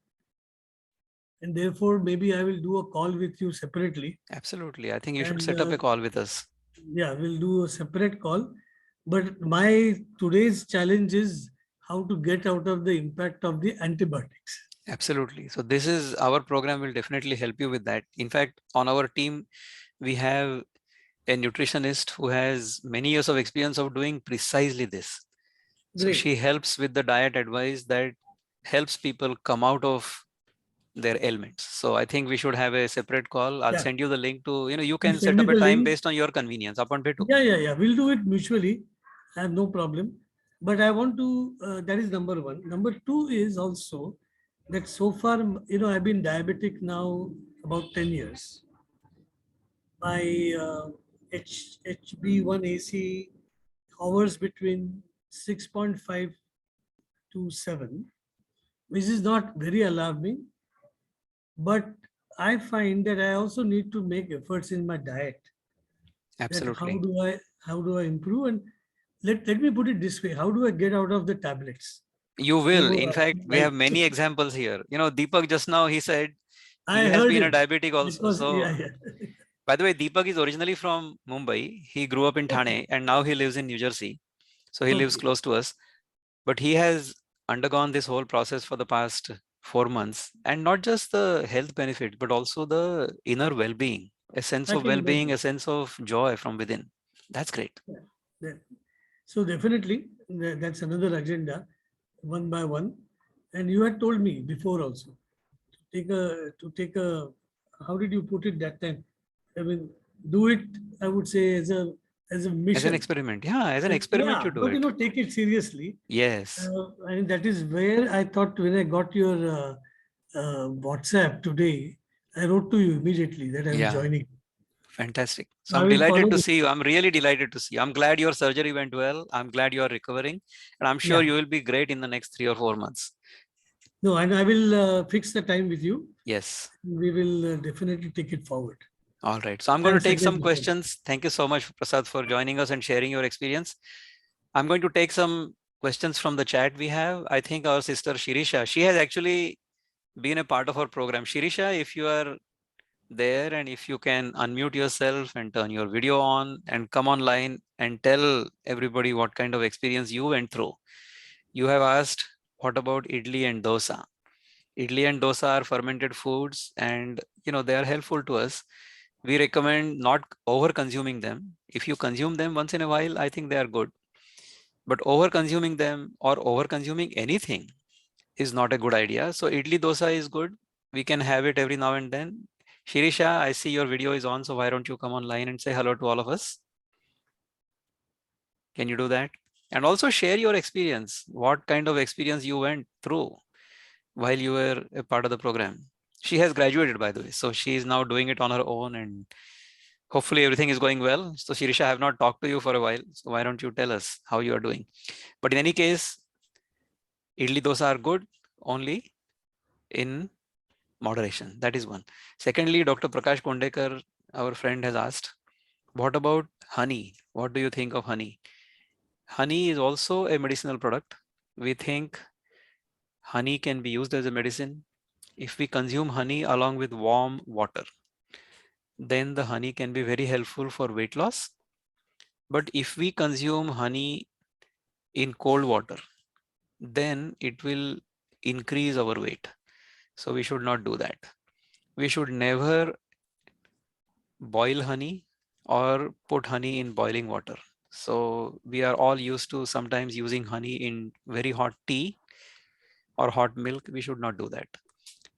And therefore, maybe I will do a call with you separately. Absolutely. I think you should And set up a call with us. yeah, we'll do a separate call. But my today's challenge is how to get out of the impact of the antibiotics. Absolutely. So this is our program will definitely help you with that. In fact, on our team, we have a nutritionist who has many years of experience of doing precisely this. So Great. she helps with the diet advice that helps people come out of their ailments. So I think we should have a separate call. I'll Yeah. send you the link to, you You can send set me up a the time link. based on your convenience. Upon Petu. Yeah. We'll do it mutually. I have no problem. But I want to, that is number one. Number two is also that so far, I've been diabetic now about 10 years. My HB1AC hovers between 6.5 to 7, which is not very alarming. But I find that I also need to make efforts in my diet. That Absolutely. how do I improve? And let me put it this way: how do I get out of the tablets? You will. In So, fact, we have many examples here. Deepak just now, he said I he has heard been a him diabetic also. because So, yeah. by the way, Deepak is originally from Mumbai. He grew up in Okay. Thane and now he lives in New Jersey. So he lives Okay. close to us. But he has undergone this whole process for the past 4 months, and not just the health benefit, but also the inner well-being, a sense I of can well-being, imagine. a sense of joy from within. That's great. Yeah. So definitely, that's another agenda, one by one. And you had told me before also to take a. How did you put it that time? I mean, do it. I would say as a As an mission. experiment. Yeah, as an experiment, Yeah, you do but it. take it seriously. Yes. And that is where I thought when I got your WhatsApp today, I wrote to you immediately that I was Yeah. joining. Fantastic. So I I'm will delighted follow to this. see you. I'm really delighted to see you. I'm glad your surgery went well. I'm glad you are recovering. And I'm sure Yeah. you will be great in the next 3 or 4 months. No, and I will fix the time with you. Yes. We will definitely take it forward. All right. So I'm going to Thanks take some again. questions. Thank you so much, Prasad, for joining us and sharing your experience. I'm going to take some questions from the chat we have. I think our sister Shirisha, she has actually been a part of our program. Shirisha, if you are there and if you can unmute yourself and turn your video on and come online and tell everybody what kind of experience you went through. You have asked, what about idli and dosa? Idli and dosa are fermented foods and they are helpful to us. We recommend not over consuming them. If you consume them once in a while, I think they are good. But over consuming them or over consuming anything is not a good idea. So idli dosa is good. We can have it every now and then. Shirisha, I see your video is on, so why don't you come online and say hello to all of us? Can you do that? And also share your experience. What kind of experience you went through while you were a part of the program? She has graduated, by the way, so she is now doing it on her own and hopefully everything is going well. So Shirisha, I have not talked to you for a while, so why don't you tell us how you are doing? But in any case, idli dosa are good only in moderation. That is one. Secondly, Dr. Prakash Kondekar, our friend, has asked, what about honey? What do you think of honey? Honey is also a medicinal product. We think honey can be used as a medicine. If we consume honey along with warm water, then the honey can be very helpful for weight loss. But if we consume honey in cold water, then it will increase our weight. So we should not do that. We should never boil honey or put honey in boiling water. So we are all used to sometimes using honey in very hot tea or hot milk. We should not do that.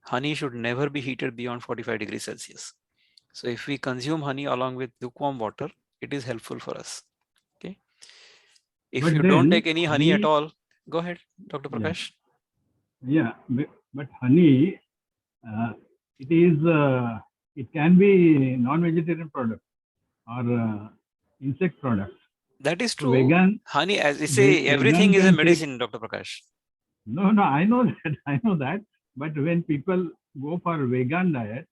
Honey should never be heated beyond 45 degrees Celsius. So if we consume honey along with lukewarm water, it is helpful for us. Okay. If But you don't then take any honey at honey, all, go ahead, Dr. yeah, Prakash. yeah, but honey, it can be non-vegetarian product or insect product. That is So true. vegan, Honey, as they say, everything vegan is a can take, medicine, Dr. Prakash. No, I know that. I know that. But when people go for vegan diet,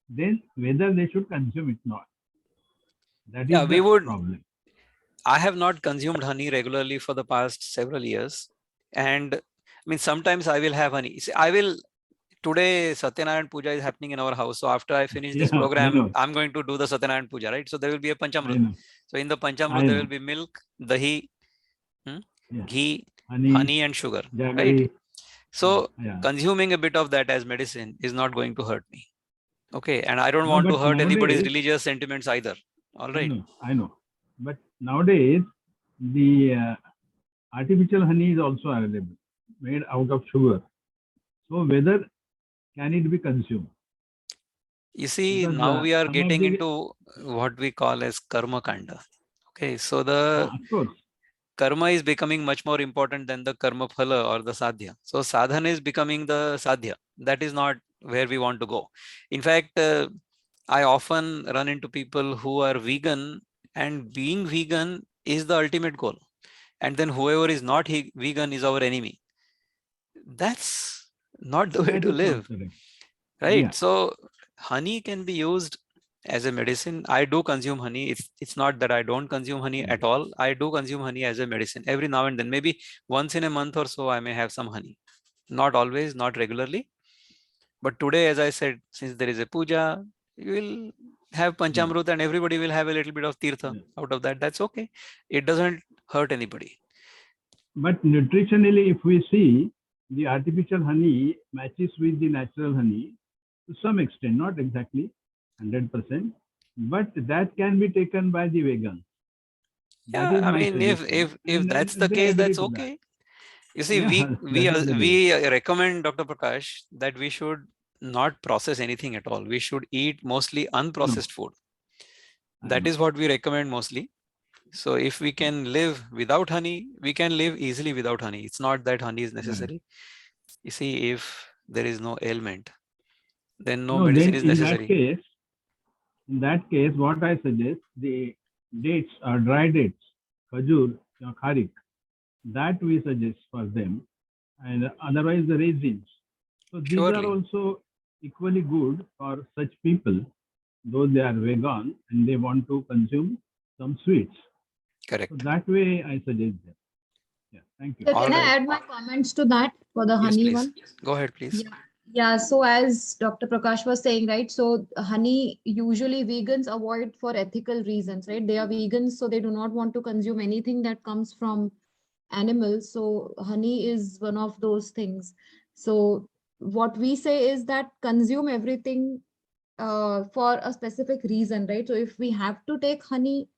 then whether they should consume it or not. That Yeah, is we the would. problem. I have not consumed honey regularly for the past several years. And I mean, sometimes I will have honey. See, I will, today Satyanarayan Puja is happening in our house. So after I finish this Yeah, I program, know. I'm going to do the Satyanarayan Puja, right? So there will be a I Panchamrut. know. So in the I Panchamrut, there will know. be milk, dahi, Yeah. ghee, Honey, honey and sugar, right? jaggery. So Yeah. consuming a bit of that as medicine is not going to hurt me. Okay. And I don't No, want to but hurt anybody's nowadays, religious sentiments either. All right. I know. But nowadays, the artificial honey is also available, made out of sugar. So whether can it be consumed? You see, Because now we are some of getting the, into what we call as karma kanda. Okay. So the of course, karma is becoming much more important than the karma phala or the sadhya. So sadhana is becoming the sadhya. That is not where we want to go. In fact, I often run into people who are vegan, and being vegan is the ultimate goal. And then whoever is not vegan is our enemy. That's not the way that to is not live, correct. right? Yeah. So honey can be used as a medicine. I do consume honey. It's not that I don't consume honey at all. I do consume honey as a medicine every now and then. Maybe once in a month or so I may have some honey. Not always, not regularly. But today, as I said, since there is a puja, you will have Panchamrut and everybody will have a little bit of tirtha Yeah. out of that. That's okay. It doesn't hurt anybody. But nutritionally, if we see, the artificial honey matches with the natural honey to some extent, not exactly 100%, but that can be taken by the vegan. That Yeah, is I my mean, if suggestion. if that's the They case, agree that's to that. okay. You see, Yeah, we that is the way. we recommend, Dr. Prakash, that we should not process anything at all. We should eat mostly unprocessed food. I That know. is what we recommend mostly. So if we can live without honey, we can live easily without honey. It's not that honey is necessary. You see, if there is no ailment, then no No, medicine then is necessary. in that case, what I suggest, the dates or dry dates, khajur, kharik, that we suggest for them, and otherwise the raisins. So these are Surely. also equally good for such people, though they are vegan and they want to consume some sweets. Correct. So that way I suggest them. Yeah, thank you. So All can I right. add my comments to that for the Yes, honey please. one? Go ahead, please. Yeah, so as Dr. Prakash was saying, right? So honey, usually vegans avoid for ethical reasons, right? They are vegans, so they do not want to consume anything that comes from animals. So honey is one of those things. So what we say is that consume everything for a specific reason, right? So if we have to take honey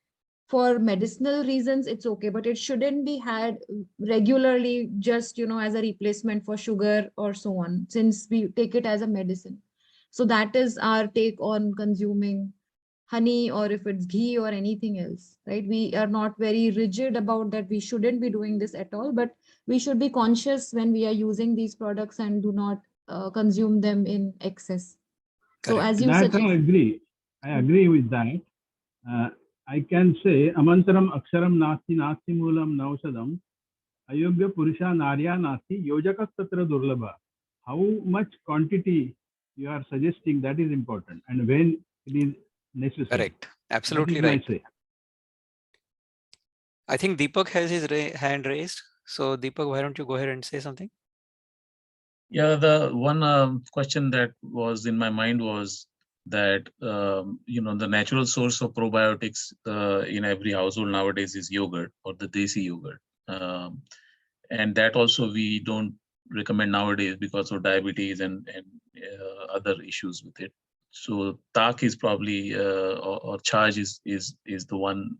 for medicinal reasons, it's okay, but it shouldn't be had regularly just, you know, as a replacement for sugar or so on, since we take it as a medicine. So that is our take on consuming honey, or if it's ghee or anything else, right? We are not very rigid about that. We shouldn't be doing this at all, but we should be conscious when we are using these products and do not consume them in excess. So Correct. as you That suggest, I agree. I agree with that. I can say amantaram aksharam nasti nasti moolam naushadam ayogya purusha narya nasti yojakas tatra durlabha. How much quantity you are suggesting, that is important, and when it is necessary. Correct. Absolutely that is right. my say. I think Deepak has his hand raised. So Deepak, why don't you go ahead and say something? Yeah, the one question that was in my mind was that the natural source of probiotics in every household nowadays is yogurt, or the desi yogurt, and that also we don't recommend nowadays because of diabetes and other issues with it. So tak is probably or chaj is the one.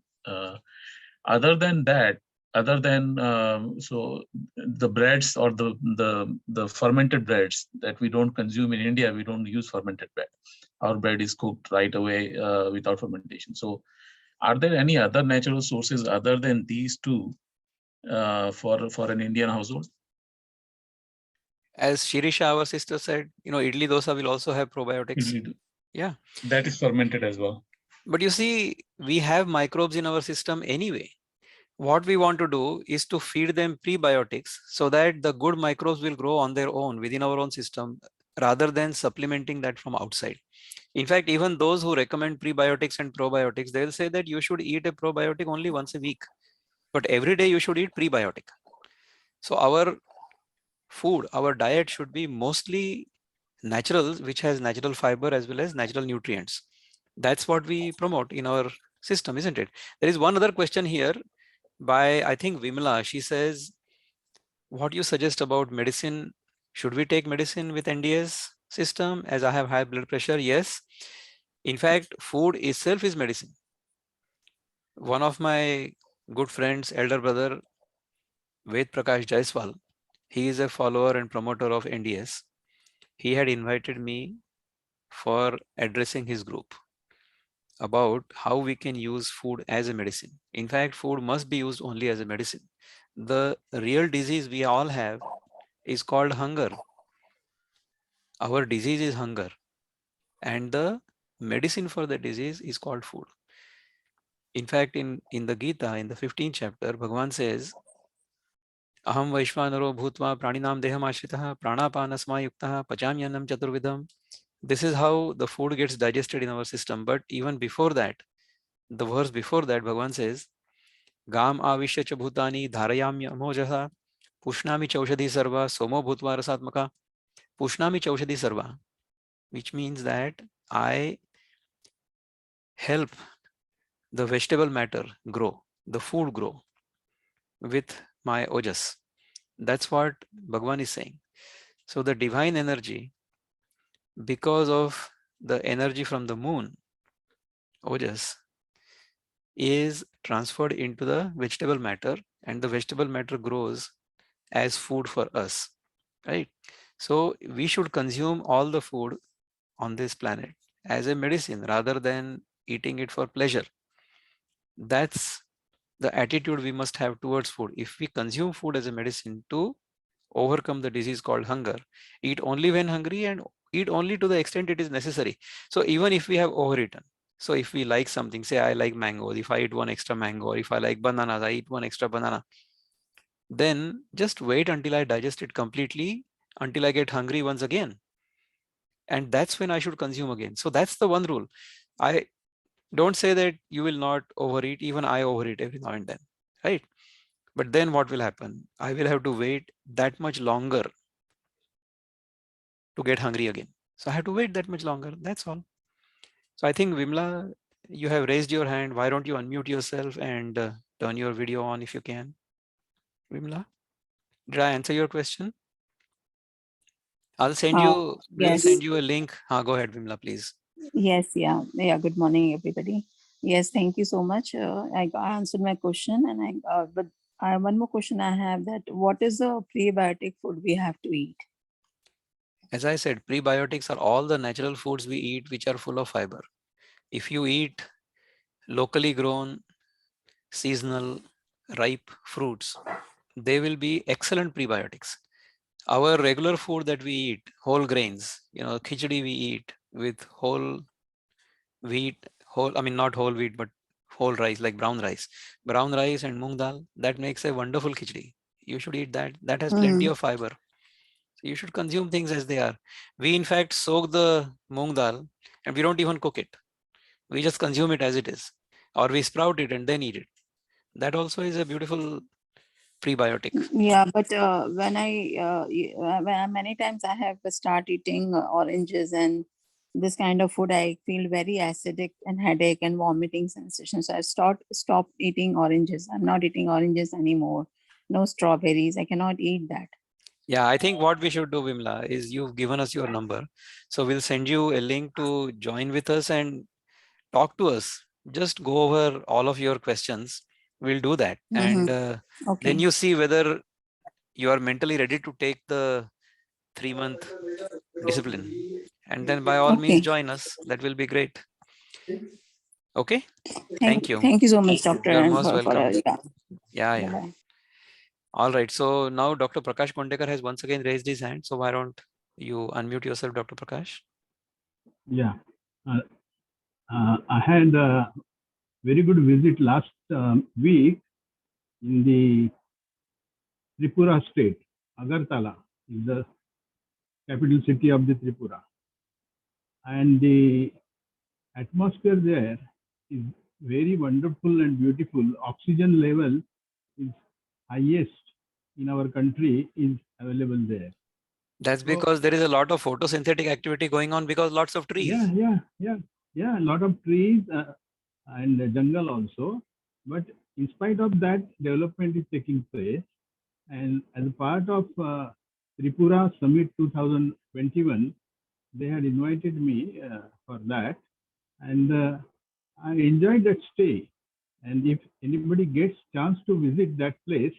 Other than that, so the breads or the fermented breads that we don't consume in India, we don't use fermented bread. Our bread is cooked right away without fermentation. So are there any other natural sources other than these two for an Indian household? As Shirisha, our sister, said, idli dosa will also have probiotics. Yeah. That is fermented as well. But you see, we have microbes in our system anyway. what we want to do is to feed them prebiotics so that the good microbes will grow on their own within our own system rather than supplementing that from outside. In fact, even those who recommend prebiotics and probiotics, they will say that you should eat a probiotic only once a week, but every day you should eat prebiotic. So our food, our diet should be mostly natural, which has natural fiber as well as natural nutrients. That's what we promote in our system, isn't it? There is one other question here by, I think, Vimla. She says, what you suggest about medicine? Should we take medicine with NDS system as I have high blood pressure? Yes. In fact, food itself is medicine. One of my good friends, elder brother, Ved Prakash Jaiswal, he is a follower and promoter of NDS. He had invited me for addressing his group about how we can use food as a medicine. In fact, food must be used only as a medicine. The real disease we all have is called hunger. Our disease is hunger, and the medicine for the disease is called food. In fact, in the Gita, in the 15th chapter, Bhagavan says, Aham Vaishvanaro Bhutva Praninam Deham Ashritah Pranapanasma Yuktah Pachamyanam Chaturvidham. This is how the food gets digested in our system. But even before that, the verse before that, Bhagavan says, Gam Avishya cha Bhutani Dharayamya Amojaha Pushnami Chaushadhi Sarva Somo Bhutva Rasatmaka. Pushnami Chaushadhi Sarva, which means that I help the vegetable matter grow, the food grow with my ojas. That's what Bhagavan is saying. So the divine energy, because of the energy from the moon, ojas, is transferred into the vegetable matter, and the vegetable matter grows as food for us, right? So we should consume all the food on this planet as a medicine rather than eating it for pleasure. That's the attitude we must have towards food. If we consume food as a medicine to overcome the disease called hunger, eat only when hungry and eat only to the extent it is necessary. So even if we have overeaten, so if we like something, say I like mango, if I eat one extra mango, or if I like bananas, I eat one extra banana, then just wait until I digest it completely, until I get hungry once again. And that's when I should consume again. So that's the one rule. I don't say that you will not overeat. Even I overeat every now and then, right? But then what will happen? I will have to wait that much longer to get hungry again. So I have to wait that much longer. That's all. So I think, Vimla, you have raised your hand. Why don't you unmute yourself and turn your video on if you can? Vimla, did I answer your question? I'll send you, we'll Yes. send you a link. Go ahead, Vimla, please. Yes, yeah. Good morning, everybody. Yes, thank you so much. I answered my question, and but one more question I have, that what is the prebiotic food we have to eat? As I said, prebiotics are all the natural foods we eat which are full of fiber. If you eat locally grown, seasonal, ripe fruits, they will be excellent prebiotics. Our regular food that we eat, whole grains, khichdi we eat with whole wheat, not whole wheat, but whole rice, like brown rice and moong dal, that makes a wonderful khichdi. You should eat that. That has plenty of fiber. So you should consume things as they are. We in fact soak the moong dal and we don't even cook it. We just consume it as it is, or we sprout it and then eat it. That also is a beautiful prebiotic. Yeah, but when many times I have start eating oranges and this kind of food, I feel very acidic and headache and vomiting sensation. So I stopped eating oranges. I'm not eating oranges anymore. No strawberries. I cannot eat that. Yeah, I think what we should do, Vimla, is you've given us your number. So we'll send you a link to join with us and talk to us. Just go over all of your questions. We'll do that. And Okay. then you see whether you are mentally ready to take the 3-month discipline. And then by all means, join us. That will be great. Okay. Thank you. Thank you so much, Doctor. You're and most welcome. Yeah. Bye-bye. All right. So now Dr. Prakash Kondekar has once again raised his hand. So why don't you unmute yourself, Dr. Prakash? Yeah. I had a very good visit last week. in the Tripura state. Agartala is the capital city of the Tripura. And the atmosphere there is very wonderful and beautiful. Oxygen level is highest in our country is available there. That's So- because there is a lot of photosynthetic activity going on because lots of trees. Yeah. A lot of trees and jungle also. But in spite of that, development is taking place. And as a part of Tripura Summit 2021, they had invited me for that. And I enjoyed that stay. And if anybody gets chance to visit that place,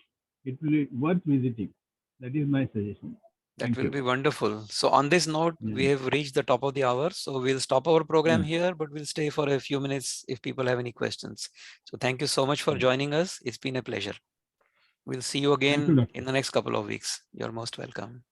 it will be worth visiting. That is my suggestion. That Thank will you. be wonderful. So on this note, we Yeah. have reached the top of the hour. So we'll stop our program Yeah. here, but we'll stay for a few minutes if people have any questions. So thank you so much for Yeah. joining us. It's been a pleasure. We'll see you Thank you, again Doctor. in the next couple of weeks. You're most welcome.